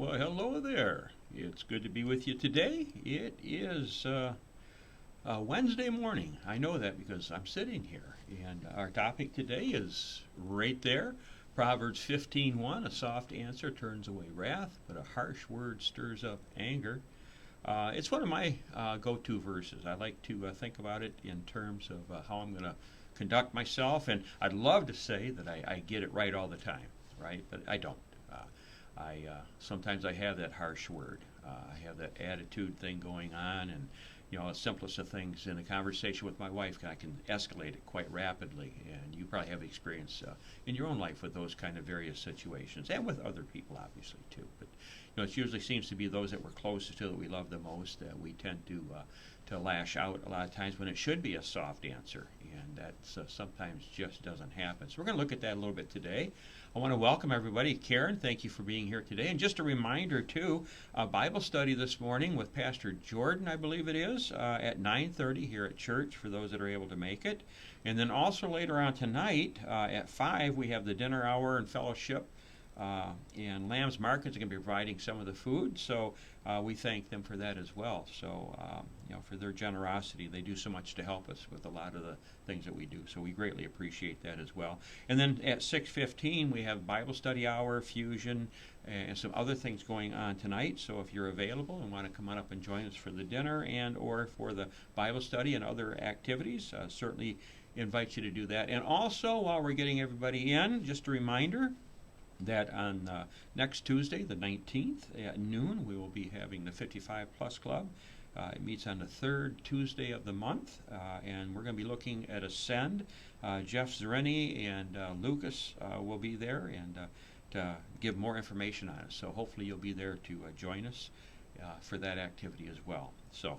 Well, hello there. It's good to be with you today. It is Wednesday morning. I know that because I'm sitting here. And our topic today is right there. Proverbs 15:1. A soft answer turns away wrath, but a harsh word stirs up anger. It's one of my go-to verses. I like to think about it in terms of how I'm going to conduct myself. And I'd love to say that I get it right all the time, right? But I don't. Uh, I sometimes I have that harsh word. I have that attitude thing going on, and the simplest of things in a conversation with my wife, I can escalate it quite rapidly. And you probably have experience in your own life with those kind of various situations, and with other people, obviously too. But it usually seems to be those that we're closest to, that we love the most, that we tend to lash out a lot of times when it should be a soft answer, and that sometimes just doesn't happen. So we're going to look at that a little bit today. I want to welcome everybody. Karen, thank you for being here today. And just a reminder, too, Bible study this morning with Pastor Jordan, I believe it is, at 9:30 here at church for those that are able to make it. And then also later on tonight at 5, we have the dinner hour and fellowship. And Lamb's Markets are going to be providing some of the food, so we thank them for that as well. So, for their generosity, they do so much to help us with a lot of the things that we do. So we greatly appreciate that as well. And then at 6:15, we have Bible study hour, fusion, and some other things going on tonight. So if you're available and want to come on up and join us for the dinner and or for the Bible study and other activities, certainly invite you to do that. And also, while we're getting everybody in, just a reminder that on next Tuesday, the 19th at noon, we will be having the 55 Plus Club. It meets on the third Tuesday of the month, and we're going to be looking at Ascend. Jeff Zerini and Lucas will be there and to give more information on it. So hopefully you'll be there to join us for that activity as well. So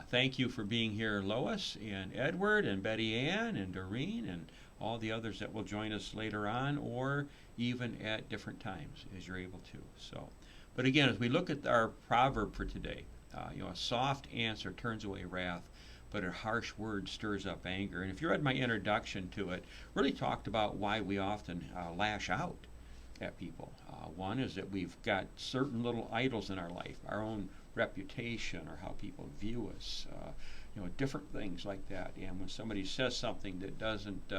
thank you for being here, Lois and Edward and Betty Ann and Doreen and all the others that will join us later on, or even at different times as you're able to. So, but again, as we look at our proverb for today, a soft answer turns away wrath, but a harsh word stirs up anger. And if you read my introduction to it, really talked about why we often lash out at people. One is that we've got certain little idols in our life, our own reputation or how people view us, different things like that. And when somebody says something that doesn't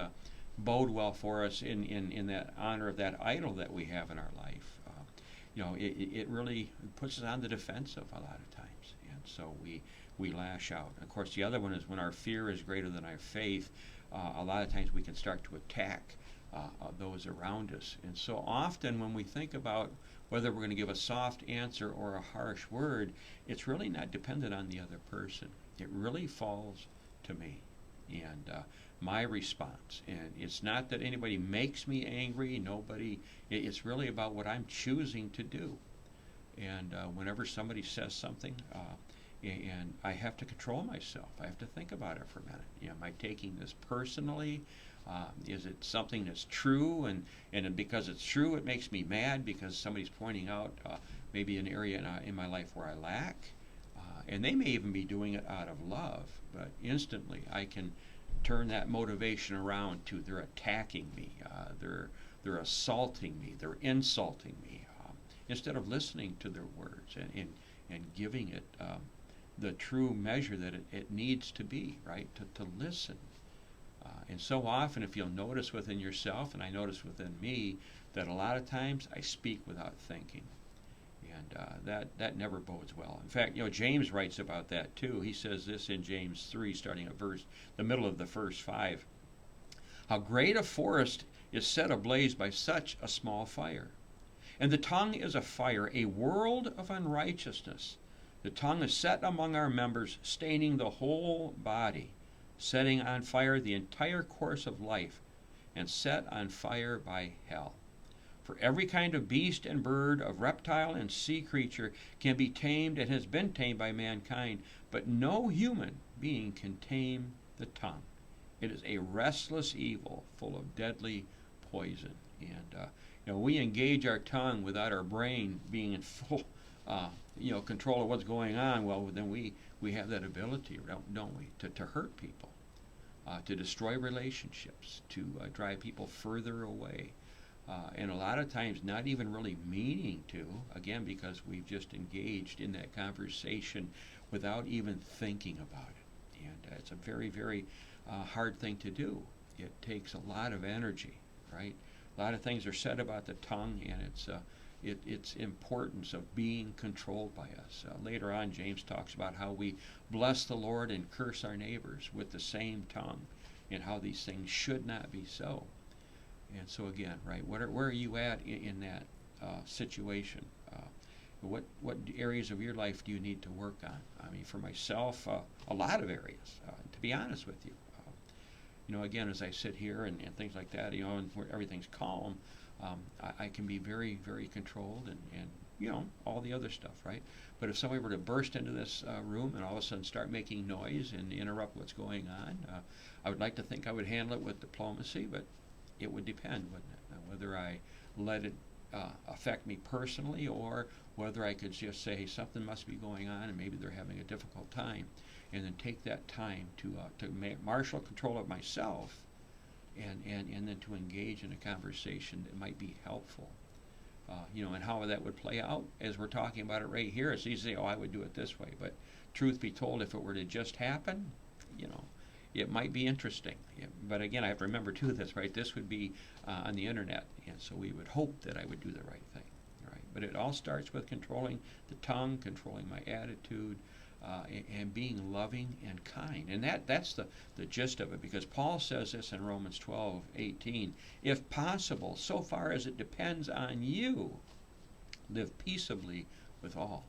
bode well for us in that honor of that idol that we have in our life, it really puts us on the defensive a lot of times. And so we lash out. Of course, the other one is when our fear is greater than our faith, a lot of times we can start to attack those around us. And so often when we think about whether we're going to give a soft answer or a harsh word, it's really not dependent on the other person. It really falls to me and my response. And it's not that anybody makes me angry. It's really about what I'm choosing to do. And whenever somebody says something, and I have to control myself. I have to think about it for a minute. Am I taking this personally? Is it something that's true? And because it's true, it makes me mad because somebody's pointing out maybe an area in my life where I lack. And they may even be doing it out of love, but instantly I can turn that motivation around to they're attacking me, they're assaulting me, they're insulting me, instead of listening to their words and giving it the true measure that it needs to be, right? To listen. And so often, if you'll notice within yourself, and I notice within me, that a lot of times I speak without thinking. And that never bodes well. In fact, James writes about that too. He says this in James 3, starting at the middle of the first 5. How great a forest is set ablaze by such a small fire. And the tongue is a fire, a world of unrighteousness. The tongue is set among our members, staining the whole body, setting on fire the entire course of life, and set on fire by hell. For every kind of beast and bird, of reptile and sea creature can be tamed and has been tamed by mankind, but no human being can tame the tongue. It is a restless evil full of deadly poison. And we engage our tongue without our brain being in full control of what's going on. Well, then we have that ability, don't we, to hurt people, to destroy relationships, to drive people further away. and a lot of times not even really meaning to, again, because we've just engaged in that conversation without even thinking about it. And it's a very, very hard thing to do. It takes a lot of energy, right? A lot of things are said about the tongue, and its importance of being controlled by us. Later on, James talks about how we bless the Lord and curse our neighbors with the same tongue, and how these things should not be so. And so again, right, where are you at in that situation? What areas of your life do you need to work on? I mean, for myself, a lot of areas, to be honest with you. Again, as I sit here and things like that, and where everything's calm, I can be very, very controlled and all the other stuff, right? But if somebody were to burst into this room and all of a sudden start making noise and interrupt what's going on, I would like to think I would handle it with diplomacy, but it would depend, wouldn't it? Whether I let it affect me personally, or whether I could just say, hey, something must be going on and maybe they're having a difficult time, and then take that time to marshal control of myself, and then to engage in a conversation that might be helpful. And how that would play out as we're talking about it right here. It's easy to say, oh, I would do it this way. But truth be told, if it were to just happen, it might be interesting. But again, I have to remember too, that's right, this would be on the internet. And so we would hope that I would do the right thing. Right? But it all starts with controlling the tongue, controlling my attitude, and being loving and kind. And that's the gist of it, because Paul says this in Romans 12:18. If possible, so far as it depends on you, live peaceably with all.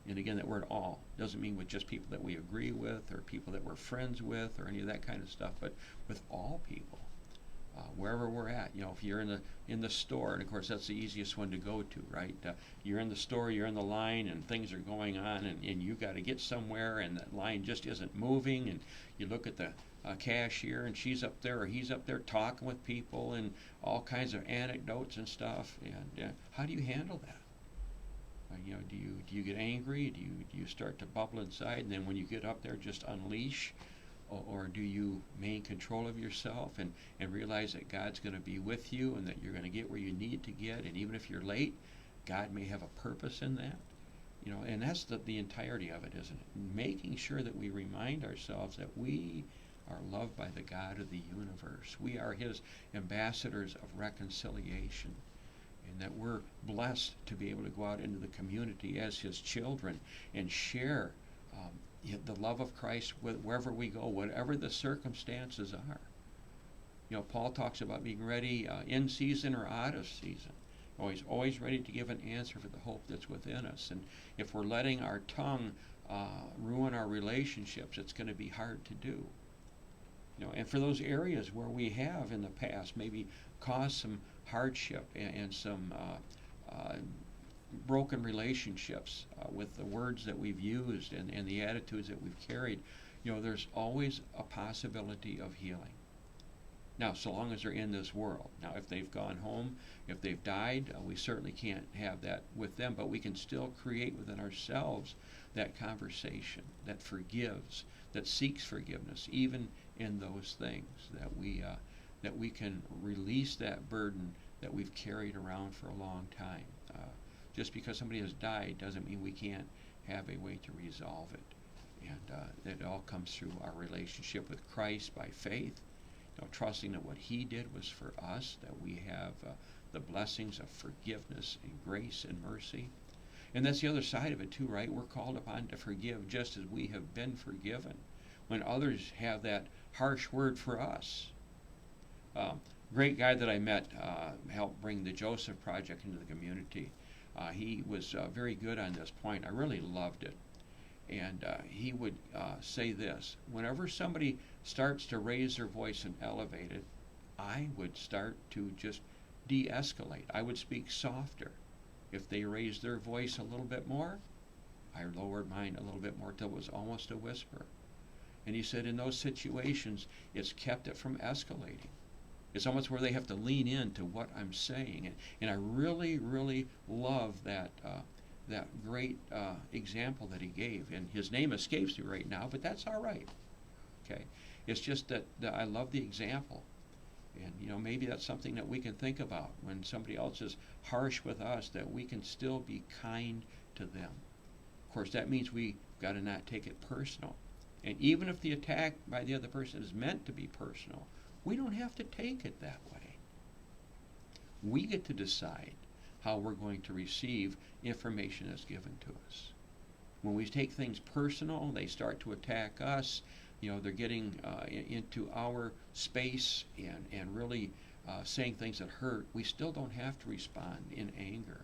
And again, that word all doesn't mean with just people that we agree with or people that we're friends with or any of that kind of stuff, but with all people, wherever we're at. If you're in the store, and of course that's the easiest one to go to, right? You're in the store, you're in the line, and things are going on, and you got to get somewhere, and that line just isn't moving, and you look at the cashier, and she's up there or he's up there talking with people and all kinds of anecdotes and stuff. And how do you handle that? Do you get angry? Do you start to bubble inside, and then when you get up there, just unleash? Or do you maintain control of yourself and realize that God's going to be with you and that you're going to get where you need to get, and even if you're late, God may have a purpose in that? And that's the entirety of it, isn't it? Making sure that we remind ourselves that we are loved by the God of the universe. We are His ambassadors of reconciliation, and that we're blessed to be able to go out into the community as His children and share the love of Christ wherever we go, whatever the circumstances are. Paul talks about being ready in season or out of season. Always ready to give an answer for the hope that's within us. And if we're letting our tongue ruin our relationships, it's going to be hard to do. And for those areas where we have in the past maybe caused some hardship and some broken relationships with the words that we've used and the attitudes that we've carried, there's always a possibility of healing. Now, so long as they're in this world. Now, if they've gone home, if they've died, we certainly can't have that with them, but we can still create within ourselves that conversation that forgives, that seeks forgiveness, even in those things, that we can release that burden that we've carried around for a long time. Just because somebody has died doesn't mean we can't have a way to resolve it. And it all comes through our relationship with Christ by faith, trusting that what He did was for us, that we have the blessings of forgiveness and grace and mercy. And that's the other side of it too, right? We're called upon to forgive just as we have been forgiven. When others have that harsh word for us. Great guy that I met helped bring the Joseph Project into the community. He was very good on this point. I really loved it. And he would say this: whenever somebody starts to raise their voice and elevate it, I would start to just de-escalate. I would speak softer. If they raised their voice a little bit more, I lowered mine a little bit more till it was almost a whisper. And he said in those situations, it's kept it from escalating. It's almost where they have to lean into what I'm saying. And I really, really love that great example that he gave. And his name escapes me right now, but that's all right. Okay, it's just that I love the example. And maybe that's something that we can think about when somebody else is harsh with us, that we can still be kind to them. Of course, that means we got to not take it personal. And even if the attack by the other person is meant to be personal, we don't have to take it that way. We get to decide how we're going to receive information that's given to us. When we take things personal, they start to attack us. They're getting into our space and really saying things that hurt. We still don't have to respond in anger.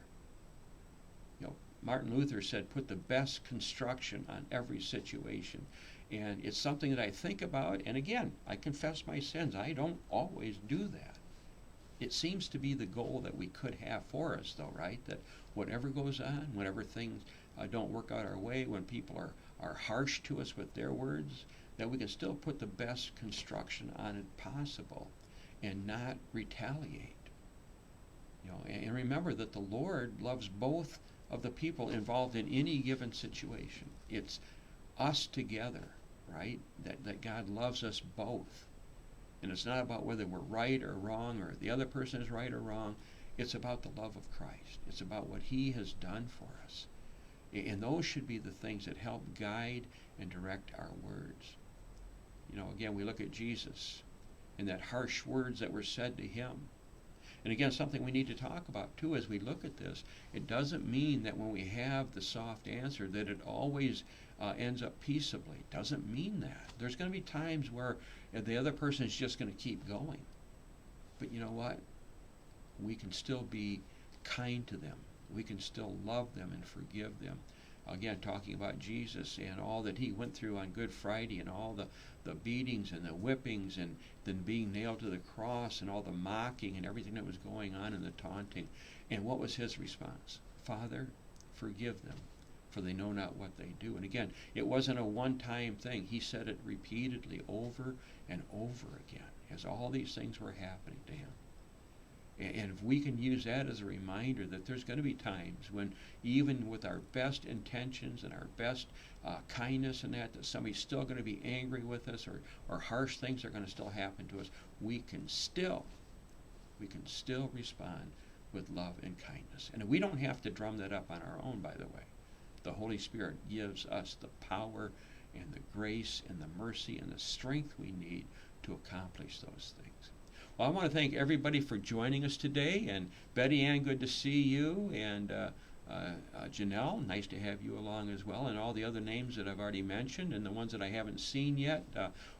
Martin Luther said, put the best construction on every situation. And it's something that I think about. And again, I confess my sins. I don't always do that. It seems to be the goal that we could have for us, though, right? That whatever goes on, whenever things don't work out our way, when people are harsh to us with their words, that we can still put the best construction on it possible and not retaliate. And remember that the Lord loves both of the people involved in any given situation. It's us together, right? That God loves us both. And it's not about whether we're right or wrong or the other person is right or wrong. It's about the love of Christ. It's about what he has done for us. And those should be the things that help guide and direct our words. Again, we look at Jesus and that harsh words that were said to him. And again, something we need to talk about too as we look at this. It doesn't mean that when we have the soft answer that it always ends up peaceably. It doesn't mean that. There's going to be times where the other person is just going to keep going. But you know what? We can still be kind to them. We can still love them and forgive them. Again, talking about Jesus and all that he went through on Good Friday and all the beatings and the whippings and then being nailed to the cross and all the mocking and everything that was going on and the taunting. And what was his response? Father, forgive them, for they know not what they do. And again, it wasn't a one-time thing. He said it repeatedly over and over again as all these things were happening to him. And if we can use that as a reminder that there's going to be times when even with our best intentions and our best kindness and that somebody's still going to be angry with us or harsh things are going to still happen to us, we can still respond with love and kindness. And we don't have to drum that up on our own, by the way. The Holy Spirit gives us the power and the grace and the mercy and the strength we need to accomplish those things. Well, I want to thank everybody for joining us today. And Betty Ann, good to see you. And Janelle, nice to have you along as well. And all the other names that I've already mentioned and the ones that I haven't seen yet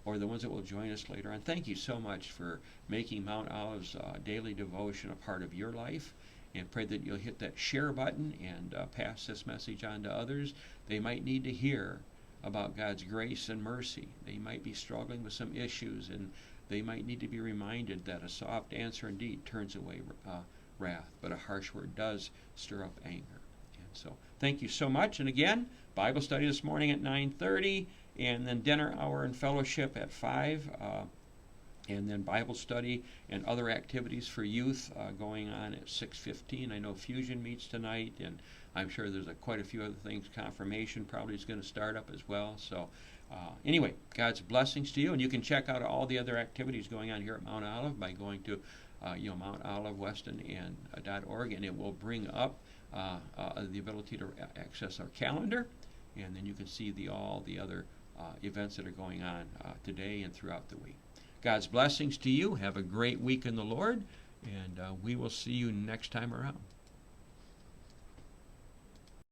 or the ones that will join us later on. Thank you so much for making Mount Olive's daily devotion a part of your life. And pray that you'll hit that share button and pass this message on to others. They might need to hear about God's grace and mercy. They might be struggling with some issues, and they might need to be reminded that a soft answer indeed turns away wrath, but a harsh word does stir up anger. And so thank you so much. And again, Bible study this morning at 9:30, and then dinner hour and fellowship at 5, and then Bible study and other activities for youth going on at 6:15. I know Fusion meets tonight, and I'm sure there's quite a few other things. Confirmation probably is going to start up as well. So anyway, God's blessings to you, and you can check out all the other activities going on here at Mount Olive by going to Mount Olive Weston and .org, and it will bring up the ability to access our calendar, and then you can see all the other events that are going on today and throughout the week. God's blessings to you. Have a great week in the Lord, and we will see you next time around.